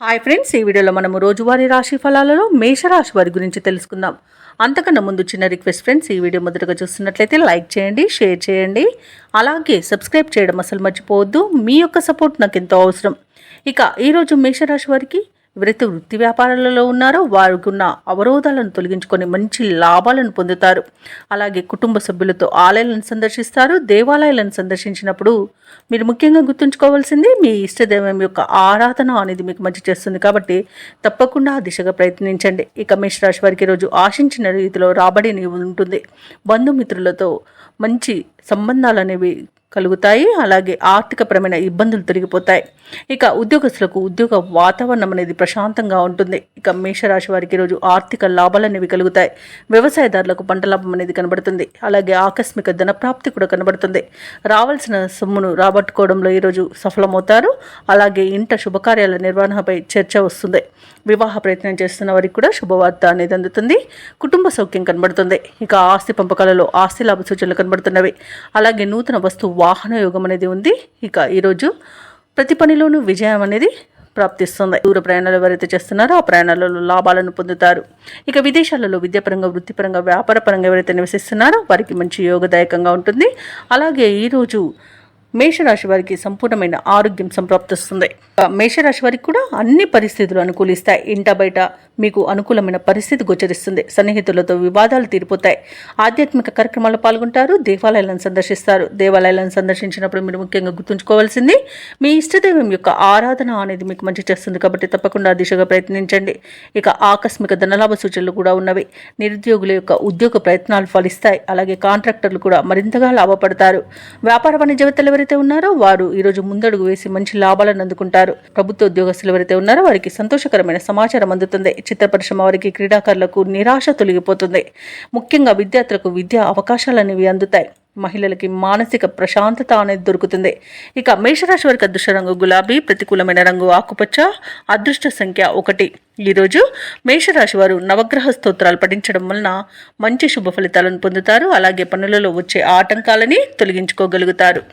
Hi friends, ఈ వీడియోలో మనము రోజువారీ రాశి ఫలాలలో మేషరాశి వారి గురించి తెలుసుకుందాం. అంతకన్నా ముందు చిన్న రిక్వెస్ట్ ఫ్రెండ్స్, ఈ వీడియో మొదటగా చూస్తున్నట్లయితే లైక్ చేయండి, షేర్ చేయండి, అలాగే సబ్స్క్రైబ్ చేయడం అసలు మర్చిపోవద్దు. మీ యొక్క సపోర్ట్ నాకు ఎంతో అవసరం. ఇక ఈరోజు మేషరాశి వారికి ఎవరైతే వృత్తి వ్యాపారాలలో ఉన్నారో వారికి ఉన్న అవరోధాలను తొలగించుకొని మంచి లాభాలను పొందుతారు. అలాగే కుటుంబ సభ్యులతో ఆలయాలను సందర్శిస్తారు. దేవాలయాలను సందర్శించినప్పుడు మీరు ముఖ్యంగా గుర్తుంచుకోవాల్సింది మీ ఇష్టదైవం యొక్క ఆరాధన అనేది మీకు మంచి చేస్తుంది. కాబట్టి తప్పకుండా ఆ దిశగా ప్రయత్నించండి. ఇక మేషరాశి వారికి ఈరోజు ఆశించిన రీతిలో రాబడి ఉంటుంది. బంధుమిత్రులతో మంచి సంబంధాలు అనేవి కలుగుతాయి. అలాగే ఆర్థికపరమైన ఇబ్బందులు తొలగిపోతాయి. ఇక ఉద్యోగస్తులకు ఉద్యోగ వాతావరణం అనేది ప్రశాంతంగా ఉంటుంది. ఇక మేషరాశి వారికి ఈరోజు ఆర్థిక లాభాలు అనేవి కలుగుతాయి. వ్యవసాయదారులకు పంట లాభం అనేది కనబడుతుంది. అలాగే ఆకస్మిక ధనప్రాప్తి కూడా కనబడుతుంది. రావాల్సిన సొమ్మును రాబట్టుకోవడంలో ఈరోజు సఫలమవుతారు. అలాగే ఇంట శుభకార్యాల నిర్వహణపై చర్చ వస్తుంది. వివాహ ప్రయత్నం చేస్తున్న వారికి కూడా శుభవార్త అనేది అందుతుంది. కుటుంబ సౌఖ్యం కనబడుతుంది. ఇక ఆస్తి పంపకాలలో ఆస్తి లాభ సూచనలు కనబడుతున్నవి. అలాగే నూతన వస్తు వాహన యోగం అనేది ఉంది. ఇక ఈరోజు ప్రతి పనిలోనూ విజయం అనేది ప్రాప్తిస్తుంది. దూర ప్రయాణాలు ఎవరైతే చేస్తున్నారో ఆ ప్రయాణాలలో లాభాలను పొందుతారు. ఇక విదేశాలలో విద్యాపరంగా, వృత్తిపరంగా, వ్యాపారపరంగా ఎవరైతే నివసిస్తున్నారో వారికి మంచి యోగదాయకంగా ఉంటుంది. అలాగే ఈరోజు మేషరాశి వారికి సంపూర్ణమైన ఆరోగ్యం సంప్రాప్తిస్తుంది. మేషరాశి వారికి కూడా అన్ని పరిస్థితులు అనుకూలిస్తాయి. ఇంట బయట మీకు అనుకూలమైన పరిస్థితి గోచరిస్తుంది. సన్నిహితులతో వివాదాలు తీరిపోతాయి. ఆధ్యాత్మిక కార్యక్రమాల్లో పాల్గొంటారు. దేవాలయాలను సందర్శిస్తారు. దేవాలయాలను సందర్శించినప్పుడు మీరు ముఖ్యంగా గుర్తుంచుకోవాల్సింది మీ ఇష్టదైవం యొక్క ఆరాధన అనేది మీకు మంచి చేస్తుంది. కాబట్టి తప్పకుండా ఆ దిశగా ప్రయత్నించండి. ఇక ఆకస్మిక ధనలాభ సూచనలు కూడా ఉన్నవి. నిరుద్యోగుల యొక్క ఉద్యోగ ప్రయత్నాలు ఫలిస్తాయి. అలాగే కాంట్రాక్టర్లు కూడా మరింతగా లాభపడతారు. వ్యాపార వాణిజ్యవేత్తలు ఎవరైతే ఉన్నారో వారు ఈరోజు ముందడుగు వేసి మంచి లాభాలను అందుకుంటారు. ప్రభుత్వ ఉద్యోగస్తులు ఎవరైతే ఉన్నారో వారికి సంతోషకరమైన సమాచారం అందుతుంది. చిత్ర పరిశ్రమ వారికి, క్రీడాకారులకు నిరాశ తొలగిపోతుంది. ముఖ్యంగా విద్యార్థులకు విద్యా అవకాశాలు అనేవి అందుతాయి. మహిళలకి మానసిక ప్రశాంతత అనేది దొరుకుతుంది. ఇక మేషరాశి వారికి అదృష్ట రంగు గులాబీ, ప్రతికూలమైన రంగు ఆకుపచ్చ, అదృష్ట సంఖ్య 1. ఈరోజు మేషరాశి వారు నవగ్రహ స్తోత్రాలు పఠించడం వలన మంచి శుభ ఫలితాలను పొందుతారు. అలాగే పనులలో వచ్చే ఆటంకాలని తొలగించుకోగలుగుతారు.